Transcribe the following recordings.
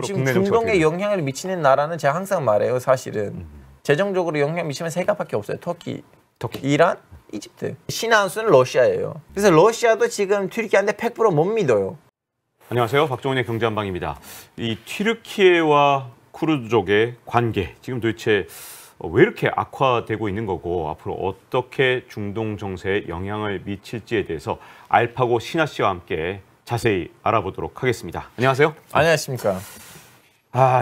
지금 중동에 영향을 미치는 나라는 제가 항상 말해요. 사실은 재정적으로 영향 미치면 세 개밖에 없어요. 터키, 이란, 이집트. 신한수는 러시아예요. 그래서 러시아도 지금 튀르키예한테 100% 못 믿어요. 안녕하세요. 박종훈의 경제한방입니다. 이 튀르키예와 쿠르드족의 관계 지금 도대체 왜 이렇게 악화되고 있는 거고 앞으로 어떻게 중동 정세에 영향을 미칠지에 대해서 알파고 신하 씨와 함께 자세히 알아보도록 하겠습니다. 안녕하세요. 안녕하십니까.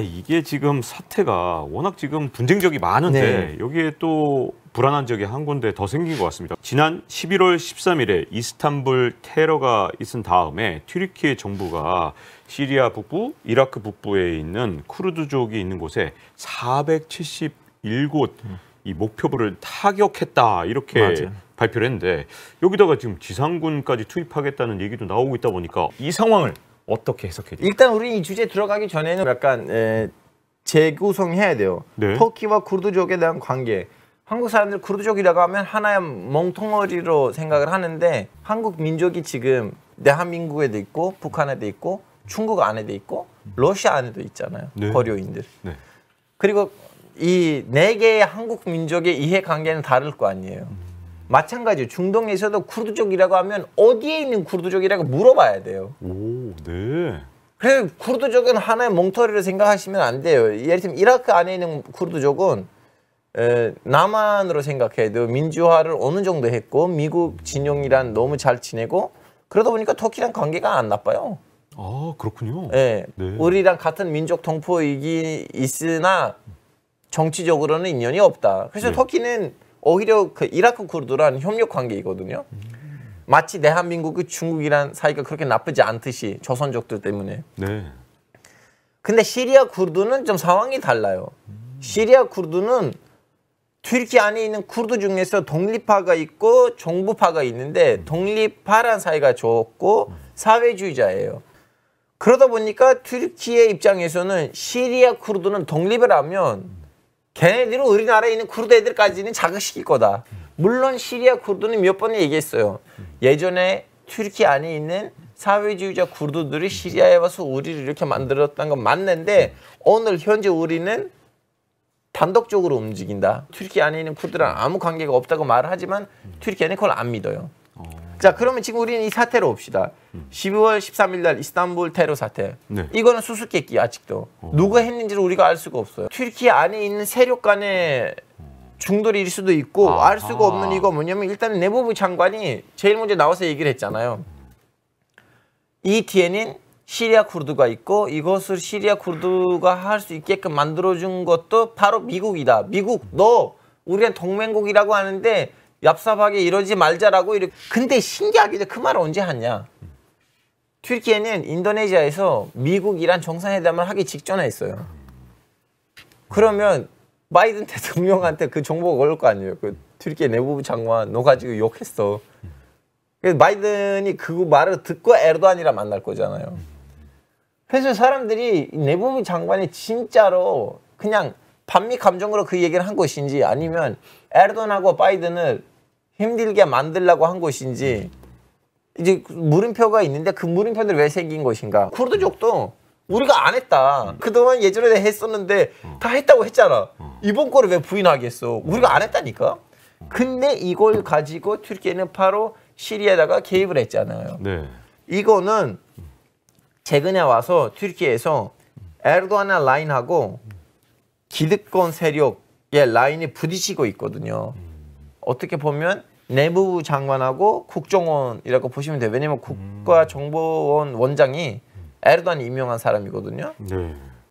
이게 지금 사태가 워낙 지금 분쟁적이 많은데 여기에 또 불안한 적이 한 군데 더 생긴 것 같습니다. 지난 11월 13일에 이스탄불 테러가 있은 다음에 튀르키예 정부가 시리아 북부, 이라크 북부에 있는 쿠르드족이 있는 곳에 471곳 이 목표부를 타격했다 이렇게 발표를 했는데 여기다가 지금 지상군까지 투입하겠다는 얘기도 나오고 있다 보니까 이 상황을 어떻게 해석해야 돼요? 일단 우리 이 주제 들어가기 전에는 약간 재구성해야 돼요. 터키와 쿠르드족에 대한 관계. 한국 사람들 쿠르드족이라고 하면 하나의 멍텅어리로 생각을 하는데 한국 민족이 지금 대한민국에도 있고 북한에도 있고 중국 안에도 있고 러시아 안에도 있잖아요. 거류인들. 그리고 이 네 개의 한국 민족의 이해관계는 다를 거 아니에요. 마찬가지로 중동에서도 쿠르드족이라고 하면 어디에 있는 쿠르드족이라고 물어봐야 돼요. 그래서 쿠르드족은 하나의 몽터리로 생각하시면 안 돼요. 예를 들면 이라크 안에 있는 쿠르드족은 남한으로 생각해야 돼요. 민주화를 어느 정도 했고 미국 진영이랑 너무 잘 지내고 그러다 보니까 터키랑 관계가 안 나빠요. 그렇군요. 우리랑 같은 민족 동포이기 있으나 정치적으로는 인연이 없다. 그래서 터키는 오히려 그 이라크 쿠르드랑 협력 관계이거든요. 마치 대한민국이 중국이랑 사이가 그렇게 나쁘지 않듯이 조선족들 때문에. 근데 시리아 쿠르드는 좀 상황이 달라요. 시리아 쿠르드는 튀르키예 안에 있는 쿠르드 중에서 독립파가 있고 정부파가 있는데 독립파란 사이가 좋고 사회주의자예요. 그러다 보니까 튀르키예 입장에서는 시리아 쿠르드는 독립을 하면 걔네들은 우리나라에 있는 쿠르드 애들까지는 자극시킬 거다. 물론 시리아 쿠르드는 몇 번 얘기했어요. 예전에 튀르키예 안에 있는 사회주의자 쿠르드들이 시리아에 와서 우리를 이렇게 만들었다는 건 맞는데 오늘 현재 우리는 단독적으로 움직인다. 튀르키예 안에 있는 쿠르드랑 아무 관계가 없다고 말을 하지만 튀르키예는 그걸 안 믿어요. 자, 그러면 지금 우리는 이 사태로 봅시다. 12월 13일 날 이스탄불 테러 사태. 이거는 수수께끼 아직도. 누가 했는지를 우리가 알 수가 없어요. 튀르키예 안에 있는 세력 간의 중돌일 수도 있고 알 수가 없는 이거 뭐냐면 일단 내무부 장관이 제일 먼저 나와서 얘기를 했잖아요. 이 뒤에는 시리아 쿠르드가 있고 이것을 시리아 쿠르드가 할 수 있게끔 만들어준 것도 바로 미국이다. 미국 너 우리는 동맹국이라고 하는데 얍삽하게 이러지 말자라고 이렇게. 근데 신기하게도 그 말을 언제 하냐. 튀르키예는 인도네시아에서 미국이란 정상회담을 하기 직전에 했어요. 그러면 바이든 대통령한테 그 정보가 올 거 아니에요. 그 튀르키예 내무부 장관 너 가지고 욕했어. 그래서 바이든이 그 말을 듣고 에르도안이랑 만날 거잖아요. 그래서 사람들이 내무부 장관이 진짜로 그냥 반미 감정으로 그 얘기를 한 것인지 아니면 에르도안하고 바이든을 힘들게 만들려고 한 것인지 이제 물음표가 있는데 그 물음표들 왜 생긴 것인가. 쿠르드족도 우리가 안 했다. 그동안 예전에 했었는데 다 했다고 했잖아. 이번 거를 왜 부인하겠어. 우리가 안 했다니까. 근데 이걸 가지고 튀르키예는 바로 시리아에다가 개입을 했잖아요. 이거는 최근에 와서 튀르키예에서 에르도안의 라인하고 기득권 세력의 라인이 부딪히고 있거든요. 어떻게 보면 내무부 장관하고 국정원이라고 보시면 돼요. 왜냐면 국가정보원 원장이 에르도안이 임명한 사람이거든요.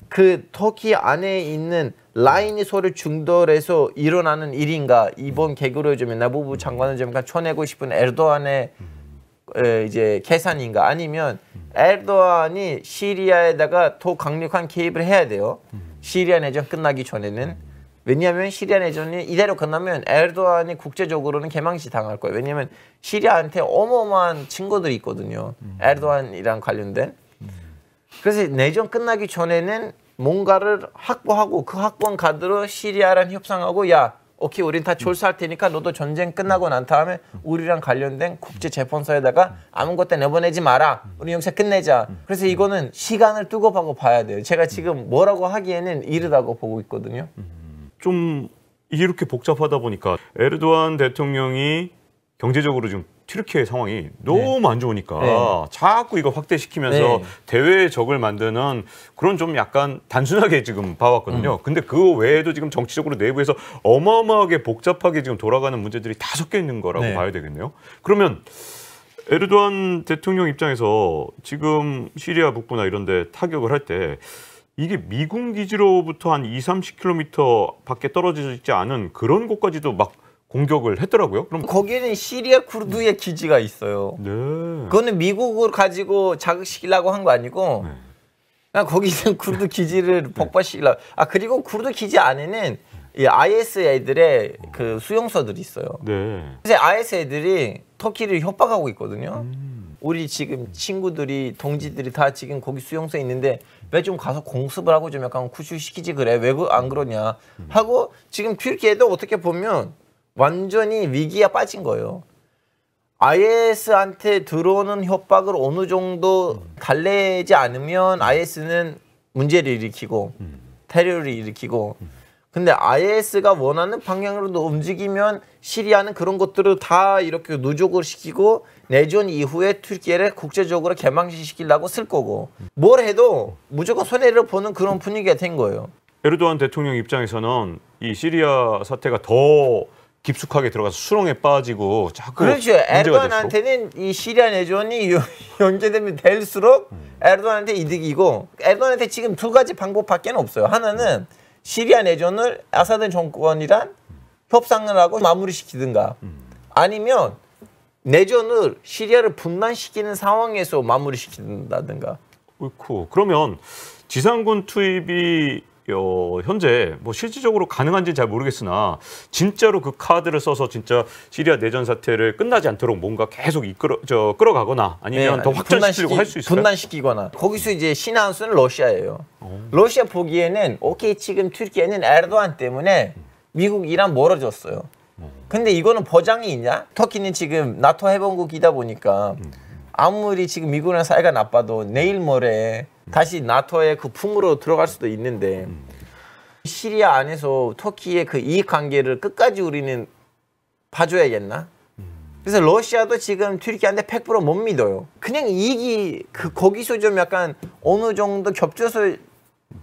그 터키 안에 있는 라인이 서로 중돌해서 일어나는 일인가. 이번 계기로 좀 내무부 장관을 좀 쳐내고 싶은 에르도안의 이제 계산인가. 아니면 에르도안이 시리아에다가 더 강력한 개입을 해야 돼요. 시리아 내전 끝나기 전에는. 왜냐하면 시리아 내전이 이대로 끝나면 에르도안이 국제적으로는 개망시 당할 거예요. 왜냐하면 시리아한테 어마어마한 친구들이 있거든요. 에르도안이랑 관련된. 그래서 내전 끝나기 전에는 뭔가를 확보하고 그 확보한 카드로 시리아랑 협상하고 야 오케이 우린 다 졸수할 테니까 너도 전쟁 끝나고 난 다음에 우리랑 관련된 국제재판소에다가 아무것도 내보내지 마라. 우리 여기서 끝내자. 그래서 이거는 시간을 두고보고 봐야 돼요. 제가 지금 뭐라고 하기에는 이르다고 보고 있거든요. 좀 이렇게 복잡하다 보니까 에르도안 대통령이 경제적으로 좀 튀르키예 상황이 너무 안 좋으니까 자꾸 이거 확대시키면서 대외의 적을 만드는 그런 좀 약간 단순하게 지금 봐왔거든요. 근데 그 외에도 지금 정치적으로 내부에서 어마어마하게 복잡하게 지금 돌아가는 문제들이 다 섞여 있는 거라고 봐야 되겠네요. 그러면 에르도안 대통령 입장에서 지금 시리아 북부나 이런 데 타격을 할 때 이게 미군 기지로부터 한 20-30km 밖에 떨어져 있지 않은 그런 곳까지도 막 공격을 했더라고요. 그럼 거기는 시리아 쿠르드의 기지가 있어요. 네. 그거는 미국을 가지고 자극시키려고 한 거 아니고 그냥 거기 있는 쿠르드 기지를 폭파시키려고. 아 그리고 쿠르드 기지 안에는 이 IS 애들의 그 수용소들이 있어요. 네. 그래서 IS 애들이 터키를 협박하고 있거든요. 우리 지금 친구들이 동지들이 다 지금 거기 수용소에 있는데 왜 좀 가서 공습을 하고 좀 약간 구출시키지 그래 왜 안 그러냐 하고 지금 튀르키예도 어떻게 보면 완전히 위기에 빠진 거예요. IS한테 들어오는 협박을 어느 정도 달래지 않으면 IS는 문제를 일으키고 테러를 일으키고 근데 IS가 원하는 방향으로 움직이면 시리아는 그런 것들을 다 이렇게 누적을 시키고 내전 이후에 튀르키예를 국제적으로 개방시키려고 쓸 거고 뭘 해도 무조건 손해를 보는 그런 분위기가 된 거예요. 에르도안 대통령 입장에서는 이 시리아 사태가 더 깊숙하게 들어가서 수렁에 빠지고 자꾸 그렇죠. 에르도안한테는 이 시리아 내전이 연계되면 될수록 에르도안한테 이득이고 에르도안한테 지금 두 가지 방법밖에 없어요. 하나는 시리아 내전을 아사드 정권이랑 협상을 하고 마무리시키든가 아니면 내전을 시리아를 분단시키는 상황에서 마무리시킨다든가. 그렇고 그러면 지상군 투입이 현재 뭐 실질적으로 가능한지 잘 모르겠으나 진짜로 그 카드를 써서 진짜 시리아 내전 사태를 끝나지 않도록 뭔가 계속 끌어가거나 아니면 더 확전시키려고 할 수 있을까요? 분단시키거나 거기서 이제 신의 한 수는 러시아예요. 러시아 보기에는 오케이 지금 튀르키예는 에르도안 때문에 미국이랑 멀어졌어요. 근데 이거는 보장이 있냐? 터키는 지금 나토 회원국이다 보니까 아무리 지금 미국이랑 사이가 나빠도 내일 모레 다시 나토의 그 품으로 들어갈 수도 있는데 시리아 안에서 터키의 그 이익관계를 끝까지 우리는 봐줘야겠나? 그래서 러시아도 지금 튀르키예한테 100% 못 믿어요. 그냥 이익이 거기서 좀 약간 어느 정도 겹쳐서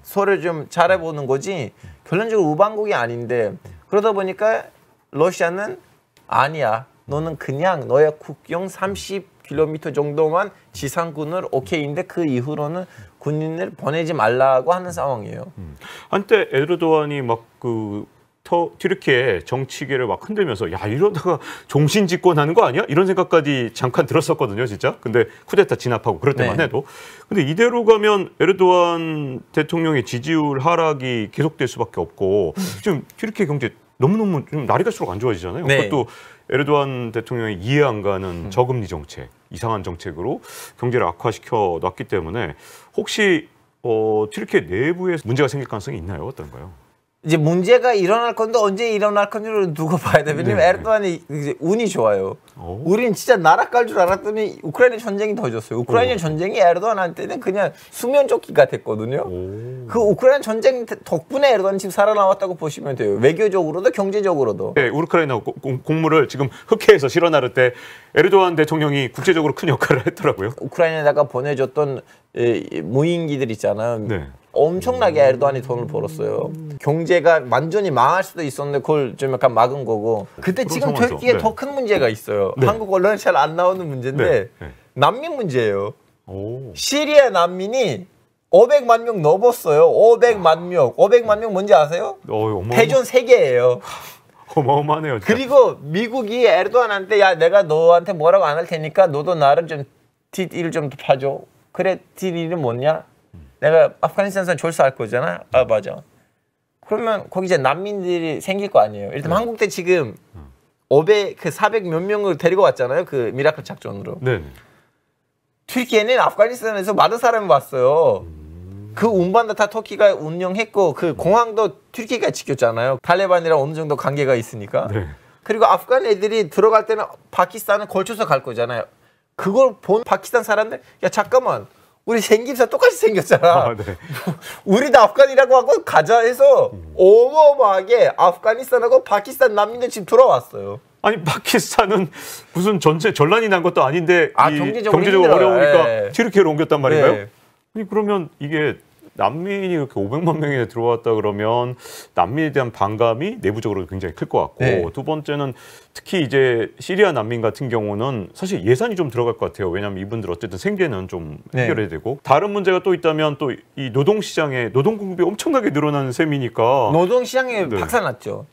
서로 좀 잘해보는 거지 결론적으로 우방국이 아닌데 그러다 보니까 러시아는 아니야. 너는 그냥 너의 국경 30km 정도만 지상군을 오케이인데 그 이후로는 군인을 보내지 말라고 하는 상황이에요. 한때 에르도안이 막 튀르키예 정치계를 막 흔들면서 야 이러다가 종신 집권하는 거 아니야? 이런 생각까지 잠깐 들었었거든요, 진짜. 근데 쿠데타 진압하고 그럴 때만 해도. 근데 이대로 가면 에르도안 대통령의 지지율 하락이 계속될 수밖에 없고 지금 튀르키예 경제 너무너무 좀 날이 갈수록 안 좋아지잖아요. 그것도 에르도안 대통령이 이해 안 가는 저금리 정책, 이상한 정책으로 경제를 악화시켜 놨기 때문에 혹시 튀르키예 내부에 문제가 생길 가능성이 있나요? 어떤가요? 이제 문제가 일어날 건데 언제 일어날 건지를 두고 봐야 돼. 왜냐면 에르도안이 이제 운이 좋아요. 우린 진짜 나라 깔 줄 알았더니 우크라이나 전쟁이 터졌어요. 우크라이나 전쟁이 에르도안한테는 그냥 수면조끼가 됐거든요. 그 우크라이나 전쟁 덕분에 에르도안이 지금 살아나왔다고 보시면 돼요. 외교적으로도 경제적으로도. 네, 우크라이나 곡물을 지금 흑해에서 실어 나를 때 에르도안 대통령이 국제적으로 큰 역할을 했더라고요. 우크라이나에다가 보내줬던 무인기들 있잖아요. 네. 엄청나게 에르도안이 돈을 벌었어요. 경제가 완전히 망할 수도 있었는데 그걸 좀 약간 막은 거고. 그때 지금 튀르키예에 더 큰 문제가 있어요. 한국 언론에 잘 안 나오는 문제인데 난민 문제예요. 시리아 난민이 500만 명 넘었어요. 500만 명. 500만 명 뭔지 아세요? 대전 3개예요. 어마어마하네요. 진짜. 그리고 미국이 에르도안한테 야 내가 너한테 뭐라고 안 할 테니까 너도 나를 좀 뒷일을 좀 봐줘. 그래 뒷일이 뭐냐? 내가 아프가니스탄에서 졸수할 거잖아. 아 맞아. 그러면 거기 이제 난민들이 생길 거 아니에요. 일단 한국대 지금 400 몇 명을 데리고 왔잖아요. 그 미라클 작전으로. 네. 튀르키예는 아프가니스탄에서 많은 사람이 왔어요. 그 운반도 다 터키가 운영했고 그 공항도 튀르키예가 지켰잖아요. 탈레반이랑 어느 정도 관계가 있으니까. 네. 그리고 아프간 애들이 들어갈 때는 파키스탄을 걸쳐서 갈 거잖아요. 그걸 본 파키스탄 사람들 야 잠깐만 우리 생김새 똑같이 생겼잖아. 네. 우리도 아프간이라고 하고 가자 해서 어마어마하게 아프가니스탄하고 파키스탄 난민들 지금 들어왔어요. 아니 파키스탄은 무슨 전란이 난 것도 아닌데 경제적으로 어려우니까 튀르키예로 옮겼단 말인가요? 네. 아니 그러면 이게 난민이 이렇게 500만 명이나 들어왔다 그러면 난민에 대한 반감이 내부적으로 굉장히 클 것 같고 네. 두 번째는 특히 이제 시리아 난민 같은 경우는 사실 예산이 좀 들어갈 것 같아요. 왜냐하면 이분들 어쨌든 생계는 좀 해결해야 되고 다른 문제가 또 있다면 또 이 노동시장에 노동 공급이 엄청나게 늘어나는 셈이니까 노동시장에 박살났죠.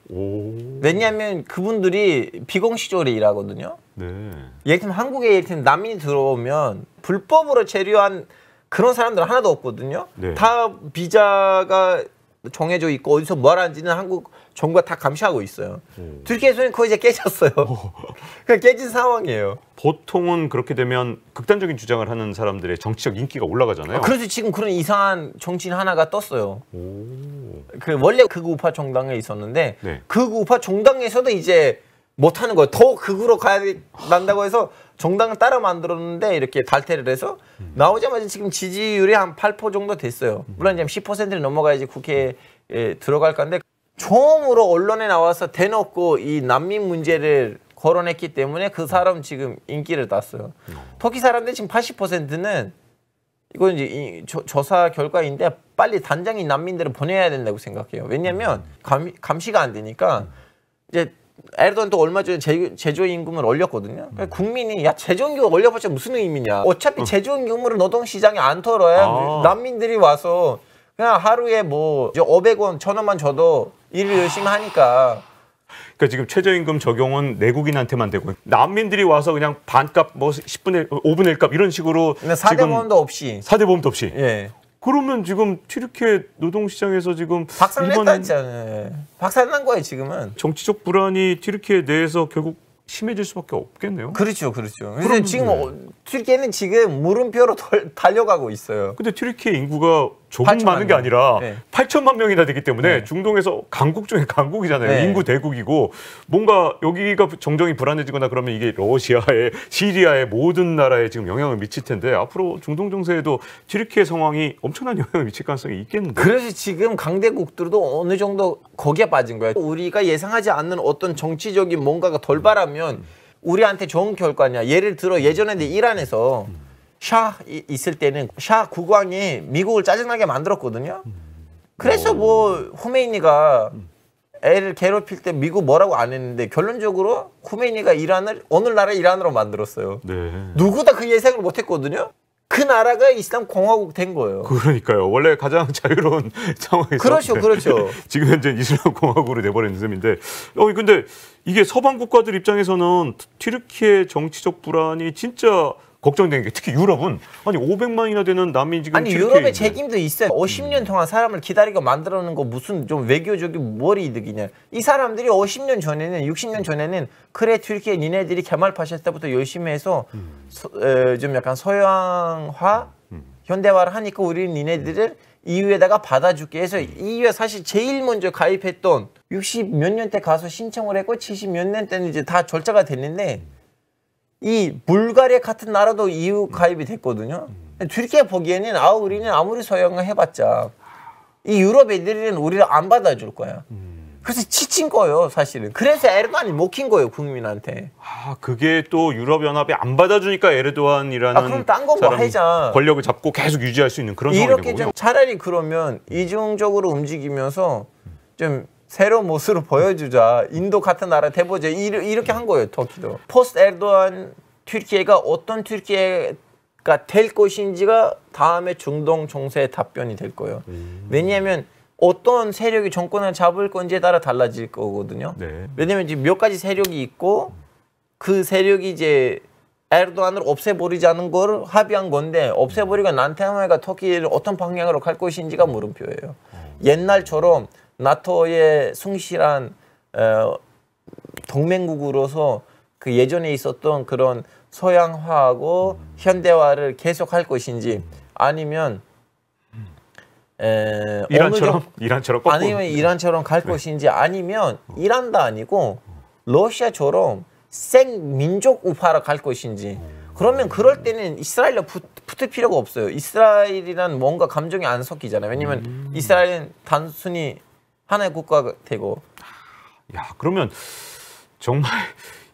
왜냐하면 그분들이 비공식적으로 일하거든요. 네. 예를 들면 한국에 예를 들면 난민이 들어오면 불법으로 체류한 그런 사람들은 하나도 없거든요. 네. 다 비자가 정해져 있고 어디서 뭘 하는지는 한국 정부가 다 감시하고 있어요. 튀르키예에서는 거의 이제 깨졌어요. 그냥 깨진 상황이에요. 보통은 그렇게 되면 극단적인 주장을 하는 사람들의 정치적 인기가 올라가잖아요. 그래서 지금 그런 이상한 정치인 하나가 떴어요. 그 원래 극우파 정당에 있었는데 네. 극우파 정당에서도 이제 못하는 거예요. 더 극으로 가야 난다고 해서 정당을 따라 만들었는데 이렇게 탈퇴를 해서 나오자마자 지금 지지율이 한 8% 정도 됐어요. 물론 이제 10%를 넘어가야지 국회에 들어갈 건데 처음으로 언론에 나와서 대놓고 이 난민 문제를 거론했기 때문에 그 사람 지금 인기를 땄어요. 터키 사람들 지금 80%는 이건 이제 조사 결과인데 빨리 단장이 난민들을 보내야 된다고 생각해요. 왜냐하면 감시가 안 되니까 이제 에르도안도 얼마 전에 제조임금을 올렸거든요. 그러니까 국민이 야 제조임금 올려봤자 무슨 의미냐. 어차피 제조임금으로 노동시장에 안 털어야 난민들이 와서 그냥 하루에 뭐 500원, 1000원만 줘도 일을 열심히 하니까. 그러니까 지금 최저임금 적용은 내국인한테만 되고 난민들이 와서 그냥 반값 뭐 10분의 5분의 1값 이런 식으로 4대 보험도 없이 4대 보험도 없이. 예. 그러면 지금 튀르키예 노동시장에서 지금 박살났잖아요. 박살난 거예요 지금은. 정치적 불안이 튀르키예 내에서 결국 심해질 수밖에 없겠네요. 그렇죠, 그렇죠. 그래서 지금 튀르키예는 지금 물음표로 달려가고 있어요. 근데 튀르키예 인구가 조금 많은 게 아니라 8천만 명이나 되기 때문에 중동에서 강국 중에 강국이잖아요. 인구 대국이고 뭔가 여기가 정정이 불안해지거나 그러면 이게 러시아에 시리아의 모든 나라에 지금 영향을 미칠 텐데 앞으로 중동 정세에도 튀르키예 상황이 엄청난 영향을 미칠 가능성이 있겠는데. 그래서 지금 강대국들도 어느 정도 거기에 빠진 거예요. 우리가 예상하지 않는 어떤 정치적인 뭔가가 돌발하면 우리한테 좋은 결과냐. 예를 들어 예전에 이란에서 샤 있을 때는 샤 국왕이 미국을 짜증나게 만들었거든요. 그래서 뭐 후메이니가 애를 괴롭힐 때 미국 뭐라고 안 했는데 결론적으로 후메이니가 이란을 오늘날의 이란으로 만들었어요. 네. 누구도 그 예상을 못했거든요. 그 나라가 이슬람 공화국 된 거예요. 그러니까요. 원래 가장 자유로운 상황에서 그렇죠, 그렇죠. 지금 현재 이슬람 공화국으로 내버린 셈인데, 근데 이게 서방 국가들 입장에서는 튀르키예 정치적 불안이 진짜 걱정되는 게 특히 유럽은 아니 500만이나 되는 난민 지금 아니 유럽의 책임도 있어요. 50년 동안 사람을 기다리고 만들어 놓은 거 무슨 좀 외교적인 뭘 이득이냐. 이 사람들이 50년 전에는 60년 전에는 그래 튀르키예 니네들이 개말 파실 때부터 열심히 해서 좀 약간 서양화 현대화를 하니까 우리는 니네들을 EU에다가 받아줄게 해서 EU에 사실 제일 먼저 가입했던 60 몇 년 때 가서 신청을 했고 70 몇 년 때는 이제 다 절차가 됐는데 이 불가리아 같은 나라도 EU 가입이 됐거든요. 튀르키예 보기에는 우리는 아무리 서양화 해봤자 이 유럽 애들은 우리를 안 받아줄 거야. 그래서 지친 거예요, 사실은. 그래서 에르도안이 먹힌 거예요, 국민한테. 그게 또 유럽연합이 안 받아주니까 에르도안이라는 그럼 딴 거 뭐 하자. 권력을 잡고 계속 유지할 수 있는 그런 상황이 된 거군요. 좀 차라리 그러면 이중적으로 움직이면서 좀 새로운 모습을 보여주자. 인도 같은 나라 돼보자. 이렇게 한 거예요, 터키도. 포스트 에르도안 튀르키예가 어떤 튀르키예가 될 것인지가 다음에 중동 정세의 답변이 될 거예요. 왜냐하면 어떤 세력이 정권을 잡을 건지에 따라 달라질 거거든요. 네. 왜냐하면 지금 몇 가지 세력이 있고 그 세력이 이제 에르도안을 없애버리자는 걸 합의한 건데 없애버리고 난타마가 터키를 어떤 방향으로 갈 것인지가 물음표예요. 옛날처럼 나토의 성실한 동맹국으로서 그 예전에 있었던 그런 서양화하고 현대화를 계속할 것인지 아니면 이란처럼 거꾸로. 아니면 이란처럼 갈 것인지 아니면 이란도 아니고 러시아처럼 생민족 우파로 갈 것인지. 그러면 그럴 때는 이스라엘로 붙을 필요가 없어요. 이스라엘이란 뭔가 감정이 안 섞이잖아요. 왜냐면 이스라엘은 단순히 하나의 국가가 되고. 야, 그러면 정말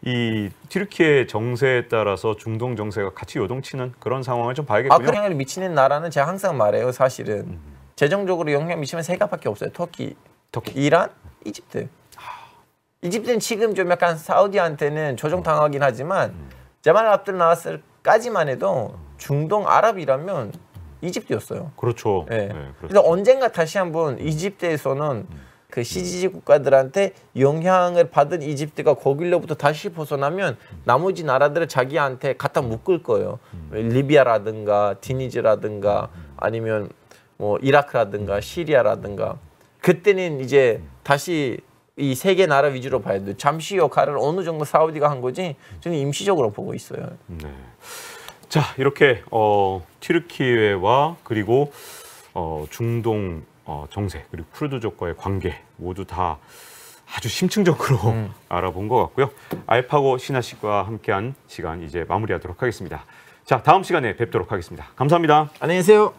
이 튀르키예 정세에 따라서 중동 정세가 같이 요동치는 그런 상황을 좀 봐야겠군요. 영향을 미치는 나라는 제가 항상 말해요. 사실은 재정적으로 영향 미치면 세 개밖에 없어요. 터키, 이란, 이집트. 이집트는 지금 좀 약간 사우디한테는 조종당하긴 하지만 자말 압둘 나스르까지만 해도 중동 아랍이라면 이집트였어요. 그렇죠. 네. 네, 그렇죠. 그래서 언젠가 다시 한번 이집트에서는 그 CGG 국가들한테 영향을 받은 이집트가 거길로부터 다시 벗어나면 나머지 나라들을 자기한테 갖다 묶을 거예요. 리비아라든가 티니지라든가 아니면 뭐 이라크라든가 시리아라든가. 그때는 이제 다시 이 세 개 나라 위주로 봐야 돼요. 잠시 역할을 어느 정도 사우디가 한 거지 저는 임시적으로 보고 있어요. 네. 자, 이렇게 튀르키예와 그리고 중동 정세 그리고 쿠르드족과의 관계 모두 다 아주 심층적으로 알아본 것 같고요. 알파고 신하 씨와 함께한 시간 이제 마무리하도록 하겠습니다. 자, 다음 시간에 뵙도록 하겠습니다. 감사합니다. 안녕히 계세요.